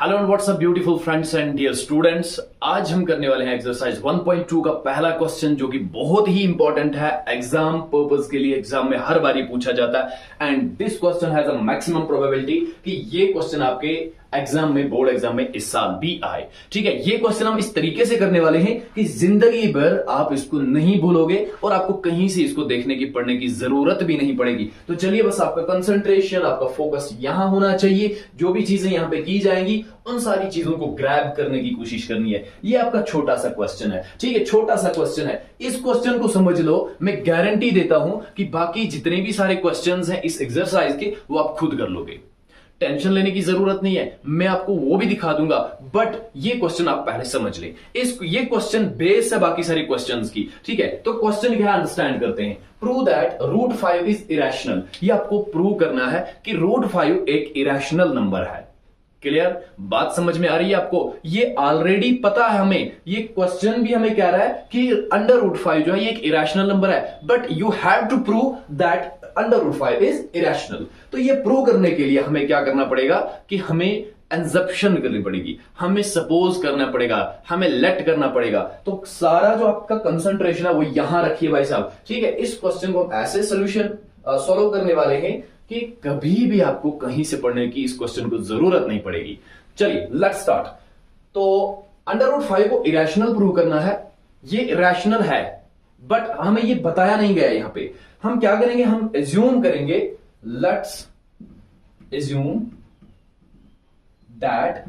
Hello and what's up beautiful friends and dear students. आज हम करने वाले हैं एक्सरसाइज 1.2 का पहला क्वेश्चन, जो कि बहुत ही इंपॉर्टेंट है एग्जाम पर्पस के लिए। एग्जाम में हर बार पूछा जाता है and this question has a maximum probability कि ये क्वेश्चन आपके एग्जाम में, बोर्ड एग्जाम में इस साल भी आए। ठीक है, ये क्वेश्चन हम इस तरीके से करने वाले हैं कि जिंदगी भर आप इसको नहीं भूलोगे और आपको कहीं से इसको देखने की, पढ़ने की जरूरत भी नहीं पड़ेगी। तो चलिए, बस आपका कंसंट्रेशन, आपका फोकस यहां होना चाहिए। जो भी चीजें यहां पे की जाएंगी उन सारी चीजों को ग्रैब करने की कोशिश करनी है। ये आपका छोटा सा क्वेश्चन है, ठीक है, छोटा सा क्वेश्चन है। इस क्वेश्चन को समझ लो, मैं गारंटी देता हूं कि बाकी जितने भी सारे क्वेश्चंस हैं इस एक्सरसाइज के, वो आप खुद कर लोगे। टेंशन लेने की जरूरत नहीं है, मैं आपको वो भी दिखा दूंगा, बट ये क्वेश्चन आप पहले समझ लें। ये क्वेश्चन बेस है बाकी सारे क्वेश्चंस की। ठीक है, तो क्वेश्चन क्या अंडरस्टैंड करते हैं। Prove that root 5 is irrational. ये आपको प्रूव करना है कि रूट 5 एक इरेशनल नंबर है। क्लियर, बात समझ में आ रही है आपको। ये ऑलरेडी पता है हमें, ये क्वेश्चन भी हमें कह रहा है कि अंडर रूट 5 जो है ये एक इरेशनल नंबर है, but you have to prove that under root 5 is irrational. तो ये प्रूव करने के लिए हमें क्या करना पड़ेगा कि हमें एंजप्शन करनी पड़ेगी, हमें सपोज करना पड़ेगा, हमें लेट करना पड़ेगा। तो सारा जो आपका कंसंट्रेशन है वो यहां रखिए भाई साहब। ठीक है, इस क्वेश्चन को हम ऐसे सोल्यूशन सॉल्व करने वाले हैं कि कभी भी आपको कहीं से पढ़ने की इस क्वेश्चन को जरूरत नहीं पड़ेगी। चलिए लेट्स स्टार्ट। तो अंडर रूट 5 को इरेशनल प्रूव करना है। ये इरेशनल है बट हमें ये बताया नहीं गया। यहां पे हम क्या करेंगे, हम एज्यूम करेंगे, लेट्स एज्यूम दैट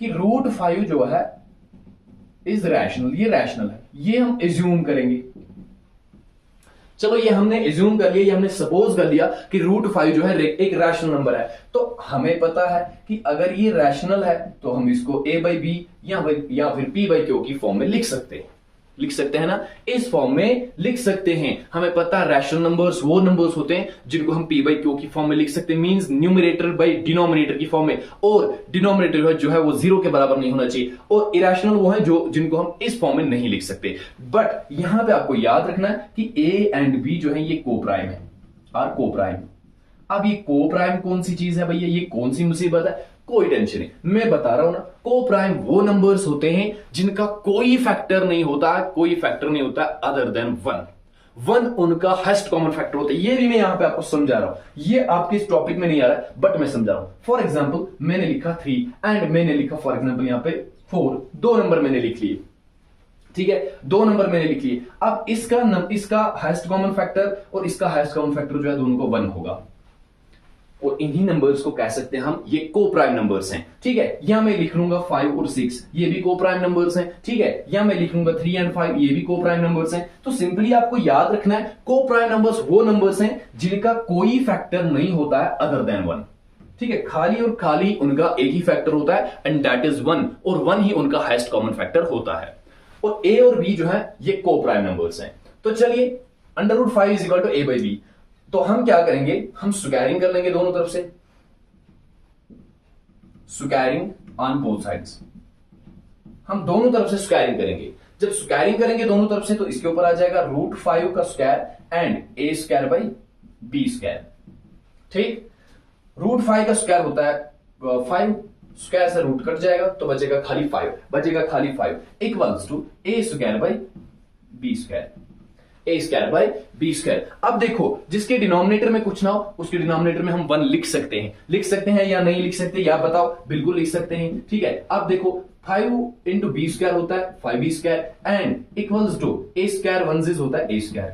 कि रूट 5 जो है इज रैशनल। ये रैशनल है, ये हम एज्यूम करेंगे। चलो, ये हमने एज्यूम कर लिया, ये हमने सपोज कर लिया कि रूट 5 जो है एक रैशनल नंबर है। तो हमें पता है कि अगर ये रैशनल है तो हम इसको a बाई बी या फिर p बाई क्यू की फॉर्म में लिख सकते हैं ना। इस फॉर्म में लिख सकते हैं। हमें पता है रैशनल नंबर्स वो नंबर्स होते हैं जिनको हम p बाई क्यू की फॉर्म में लिख सकते हैं, मींस न्यूमरेटर बाई डिनोमिनेटर की फॉर्म में। और डिनोमिनेटर जो है वो 0 के बराबर नहीं होना चाहिए। और इरेशनल वो है जिनको हम इस फॉर्म में नहीं लिख सकते। बट यहां पे आपको याद रखना है कि a एंड b जो है ये को प्राइम है, आर को प्राइम। अब ये को प्राइम कौन सी चीज है भैया, ये कौन सी मुसीबत है? कोई टेंशन नहीं, मैं बता रहा हूं ना। को प्राइम वो नंबर्स होते हैं जिनका कोई फैक्टर नहीं होता अदर देन 1 उनका हाईएस्ट कॉमन फैक्टर होता है। ये भी मैं यहां पे आपको समझा रहा हूं, ये आपके इस टॉपिक में नहीं आ रहा है बट मैं समझा रहा हूं। फॉर एग्जांपल मैंने लिखा 3 एंड मैंने लिखा फॉर एग्जांपल यहां पे 4, 2 नंबर मैंने लिख लिए। ठीक है, 2 नंबर मैंने लिख लिए। अब इसका हाईएस्ट कॉमन फैक्टर और इसका हाईएस्ट कॉमन फैक्टर जो है दोनों को 1 होगा। और इन्हीं नंबर्स को कह सकते हैं हम ये को प्राइम नंबर्स हैं। ठीक है, यहां मैं लिख लूंगा 5 और 6, ये भी को प्राइम नंबर्स हैं। ठीक है, यहां मैं लिख लूंगा 3 एंड 5, ये भी को प्राइम नंबर्स हैं। तो सिंपली आपको याद रखना है, को प्राइम नंबर्स वो नंबर्स हैं जिनका कोई फैक्टर नहीं होता है अदर देन 1। ठीक है, खाली और खाली उनका एक ही फैक्टर होता है एंड दैट इज 1, और 1 ही उनका हाईएस्ट कॉमन फैक्टर होता है। और a और b जो है ये को प्राइम नंबर्स हैं। तो चलिए, under root 5 is equal to a by b. तो हम क्या करेंगे, हम स्क्वायरिंग कर लेंगे दोनों तरफ से, स्क्वायरिंग ऑन बोथ साइड्स। हम दोनों तरफ से स्क्वायरिंग करेंगे। जब स्क्वायरिंग करेंगे दोनों तरफ से तो इसके ऊपर आ जाएगा रूट 5 का square and a square by b square. ठीक, रूट 5 का स्क्वायर होता है 5, स्क्वायर से रूट कट जाएगा तो बचेगा खाली 5 equals to a square by b square, a square by b square. अब देखो, जिसके डिनोमिनेटर में कुछ ना हो उसके डिनोमिनेटर में हम 1 लिख सकते हैं या नहीं लिख सकते, या बताओ? बिल्कुल लिख सकते हैं। ठीक है, अब देखो 5 इंटू बी स्क्वायर होता है 5b square and equals to a square 1 होता है a स्क्वायर।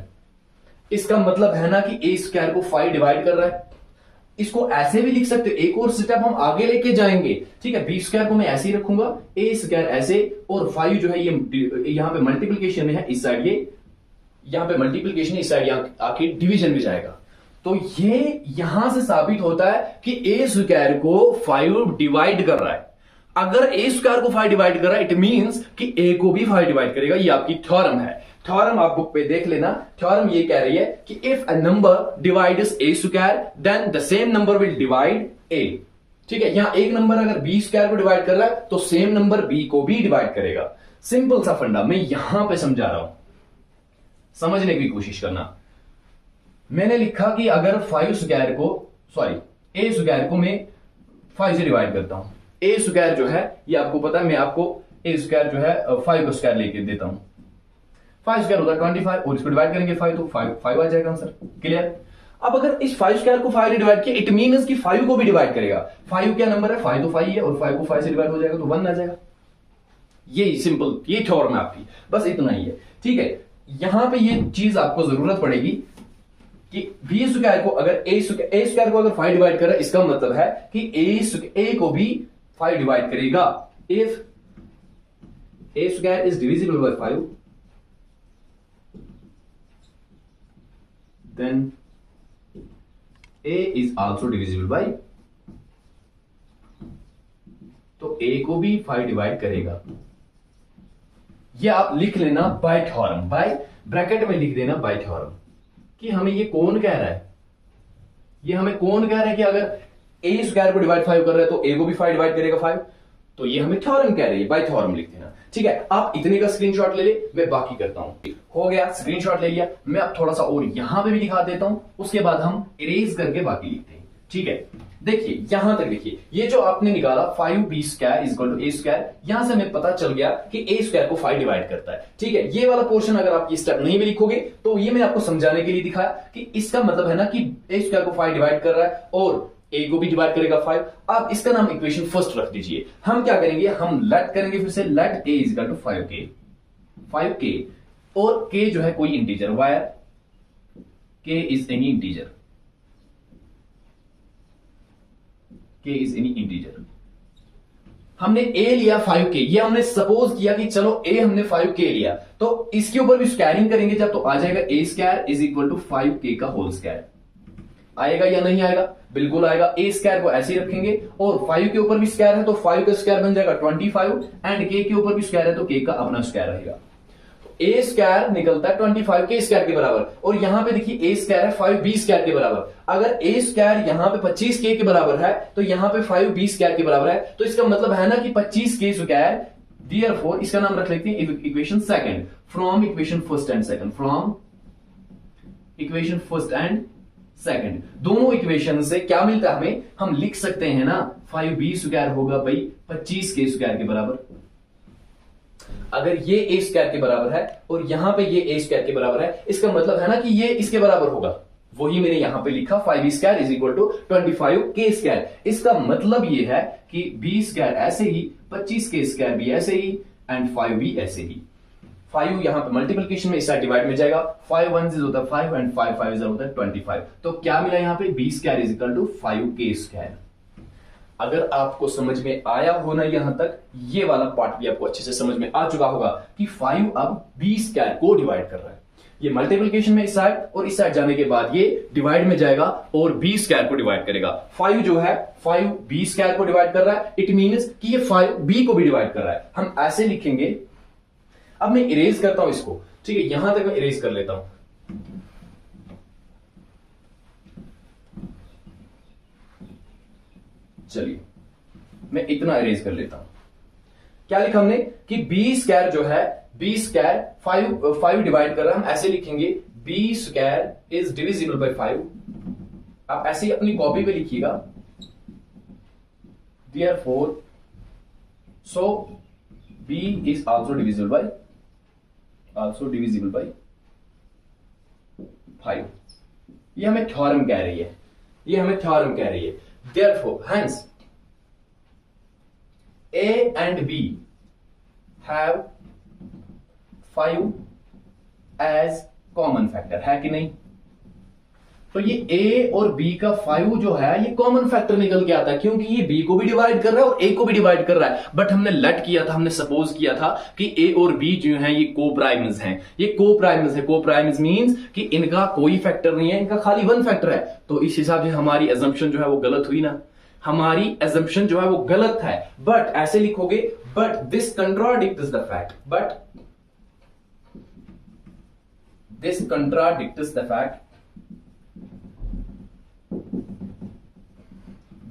इसका मतलब है ना कि a स्क्वायर को 5 डिवाइड कर रहा है। इसको ऐसे भी लिख सकते हो, एक और स्टेप हम आगे लेके जाएंगे। ठीक है, बी स्क्वायर को मैं ऐसे ही रखूंगा, a स्क्वायर ऐसे, और 5 जो है ये यहां पे मल्टीप्लीकेशन में है, इस साइड ये यहां पे मल्टीप्लीकेशन, इस साइड आके डिवीजन में जाएगा। तो ये यहां से साबित होता है कि a स्क्वायर को 5 डिवाइड कर रहा है। अगर a स्क्वायर को 5 डिवाइड कर रहा है इट मींस कि a को भी 5 डिवाइड करेगा। ये आपकी थ्योरम है। थ्योरम आप बुक पे देख लेना। थ्योरम ये कह रही है कि if a number divides a square then the same number will divide a। ठीक है, यहां एक नंबर अगर b स्क्वायर को डिवाइड कर रहा है तो सेम नंबर b को भी डिवाइड करेगा। सिंपल सा फंडा मैं यहां पे समझा रहा हूं, समझने की कोशिश करना। मैंने लिखा कि अगर 5 स्क्वायर को, सॉरी a स्क्वायर को मैं 5 से डिवाइड करता हूं, ए स्क्वायर जो है ये आपको पता है, मैं आपको ए स्क्वायर जो है 5 का स्क्वायर लेके देता हूं। 5 स्क्वायर होता है 25 और इसको डिवाइड करेंगे 5 तो 5 आ जाएगा आंसर। क्लियर। अब अगर इस 5 स्क्वायर को 5 ने डिवाइड किया, इट मींस कि 5 को भी डिवाइड करेगा। 5 क्या नंबर है, 5 तो 5 है और 5 को 5 से डिवाइड हो जाएगा तो 1 आ जाएगा। ये सिंपल, ये थ्योरम है आपकी, बस इतना ही है। ठीक है, यहां पे ये चीज आपको जरूरत पड़ेगी कि बी स्क्वायर को अगर ए स्क्वायर को अगर 5 डिवाइड कर रहा है, इसका मतलब है कि ए को भी 5 डिवाइड करेगा। If A square is divisible by 5 then a is also divisible by, तो a को भी 5 डिवाइड करेगा। ये आप लिख लेना बाय थ्योरम, बाय ब्रैकेट में लिख देना बाय थ्योरम, कि हमें ये कौन कह रहा है, ये हमें कौन कह रहा है कि अगर a स्क्वायर को डिवाइड 5 कर रहा है तो a को भी 5 डिवाइड करेगा 5, तो ये हमें थ्योरम कह रही है, बाय थ्योरम लिख देना। ठीक है, आप इतने का स्क्रीनशॉट ले ले, मैं बाकी करता हूं। हो गया, स्क्रीनशॉट ले लिया, मैं अब थोड़ा सा और यहां पे भी दिखा देता हूं, उसके बाद हम इरेज करके बाकी लिखते हैं। ठीक है, देखिए यहां तक देखिए, ये जो आपने निकाला 5b square is equal to a square, यहां से हमें पता चल गया कि a स्क्वायर को 5 डिवाइड करता है। ठीक है, ये वाला पोर्शन अगर आप ये स्टेप नहीं भी लिखोगे तो ये मैं आपको समझाने के लिए दिखाया कि इसका मतलब है ना कि a स्क्वायर को 5 डिवाइड कर रहा है और a को भी डिवाइड करेगा 5। अब इसका नाम इक्वेशन फर्स्ट रख दीजिए। हम क्या करेंगे, हम लेट करेंगे फिर से, let a is equal to 5k और k जो है कोई integer, where k is any integer, k is any integer. हमने a लिया 5k, ये हमने सपोज किया कि चलो a हमने 5k लिया, तो इसके ऊपर भी स्क्वायरिंग करेंगे जब, तो आ जाएगा a square is equal to 5k का होल स्क्वायर। आएगा या नहीं आएगा, बिल्कुल आएगा। a स्क्वायर को ऐसे ही रखेंगे और 5 के ऊपर भी स्क्वायर है तो 5 का स्क्वायर बन जाएगा 25 एंड k के ऊपर भी स्क्वायर है तो k का अपना स्क्वायर रहेगा। a स्क्वायर निकलता है 25 के स्क्वायर के बराबर, और यहां पे देखिए a स्क्वायर है 5b स्क्वायर के बराबर। अगर a स्क्वायर यहां पे 25k के बराबर है तो यहां पे 5b स्क्वायर के बराबर है, तो इसका मतलब है ना कि 25k स्क्वायर। देयरफॉर इसका नाम रख लेते हैं equation second, from equation first and second, from equation first and second. दोनों इक्वेशन से क्या मिलता है हमें, हम लिख सकते हैं ना 5b स्क्वायर होगा भाई 25k स्क्वायर के बराबर। अगर ये a स्क्वायर के बराबर है और यहां पे ये a स्क्वायर के बराबर है, इसका मतलब है ना कि ये इसके बराबर होगा। वही मैंने यहां पे लिखा 5b square is equal to 25k square. इसका मतलब ये है कि b स्क्वायर ऐसे ही, 25k स्क्वायर भी ऐसे ही एंड 5b ऐसे ही। 5 यहां पे मल्टीप्लिकेशन में इस साइड डिवाइड में जाएगा, 5 1 होता है 5 एंड 5 5 होता है 25। तो क्या मिला यहां पे, b square is equal to 5k square. अगर आपको समझ में आया होना यहां तक, ये वाला पार्ट भी आपको अच्छे से समझ में आ चुका होगा कि 5 अब b स्क्वायर को डिवाइड कर रहा है। ये मल्टीप्लिकेशन में इस साइड और इस साइड जाने के बाद ये डिवाइड में जाएगा और b स्क्वायर को डिवाइड करेगा। 5 जो है 5 b स्क्वायर को डिवाइड कर रहा है, इट मींस कि ये 5 b को भी डिवाइड कर रहा है। हम ऐसे लिखेंगे। अब मैं इरेज करता हूं इसको, ठीक है, यहां तक मैं इरेज कर लेता हूं। चलिए मैं इतना इरेज कर लेता हूं। क्या लिखा हमने कि b स्क्वायर जो है, b स्क्वायर 5 डिवाइड कर रहा है, हम ऐसे लिखेंगे b square is divisible by 5। आप ऐसे ही अपनी कॉपी पे लिखिएगा, therefore so b is also divisible by 5। ये हमें थ्योरम कह रही है, ये हमें थ्योरम कह रही है। Therefore hence A and B have 5 as common factor, है कि नहीं? तो ये A और B का 5 जो है ये कॉमन फैक्टर निकल के आता है, क्योंकि ये B को भी डिवाइड कर रहा है और A को भी डिवाइड कर रहा है। बट हमने लेट किया था, हमने सपोज किया था कि A और B जो हैं ये कोप्राइम्स हैं। ये कोप्राइम्स है, कोप्राइम्स मींस कि इनका कोई फैक्टर नहीं है, इनका खाली 1 फैक्टर है। तो इस हिसाब से हमारी अजम्पशन जो है वो गलत हुई ना, हमारी एजम्पशन जो है वो गलत है। बट ऐसे लिखोगे, but this contradicts the fact, but this contradicts the fact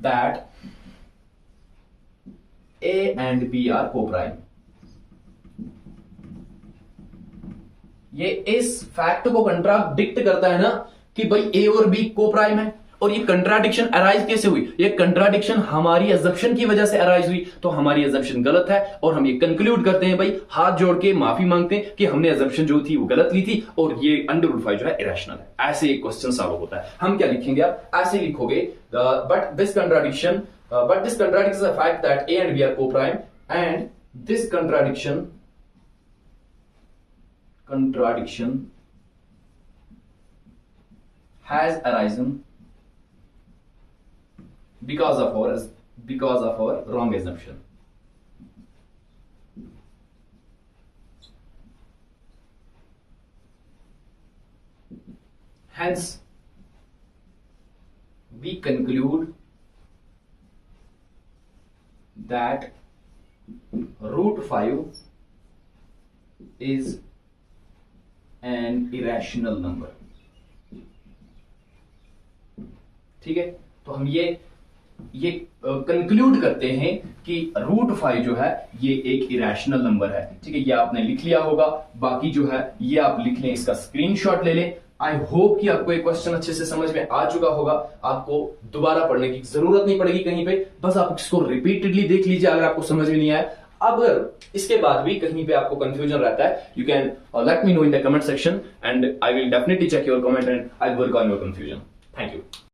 that A and B are co-prime। ये इस फैक्ट को कंट्राडिक्ट करता है ना कि भाई A और B को प्राइम है, और ये कंट्राडिक्शन अराइज कैसे हुई? ये कंट्राडिक्शन हमारी अजम्पशन की वजह से अराइज हुई, तो हमारी अजम्पशन गलत है और हम ये कंक्लूड करते हैं भाई, हाथ जोड़ के माफी मांगते हैं कि हमने अजम्पशन जो थी वो गलत ली थी और ये अंडर रूट 5 जो है इरेशनल है। ऐसे एक क्वेश्चन सॉल्व होता है। हम क्या लिखेंगे आप? ऐसे लिखोगे but this contradiction the fact that a and b are coprime and this contradiction has arisen because of our wrong assumption. Hence, we conclude that root 5 is an irrational number. ठीक है, तो हम ये कंक्लूड करते हैं कि root 5 जो है ये एक इरेशनल नंबर है। ठीक है, ये आपने लिख लिया होगा, बाकी जो है ये आप लिख लें, इसका स्क्रीनशॉट ले लें। आई होप कि आपको एक क्वेश्चन अच्छे से समझ में आ चुका होगा, आपको दोबारा पढ़ने की जरूरत नहीं पड़ेगी कहीं पे, बस आप इसको रिपीटेडली देख लीजिए अगर आपको समझ में नहीं आया। अगर इसके बाद भी कहीं पे आपको कंफ्यूजन रहता है, you can let me know in the comment section and I will definitely check your comment and I will work on your confusion. Thank you.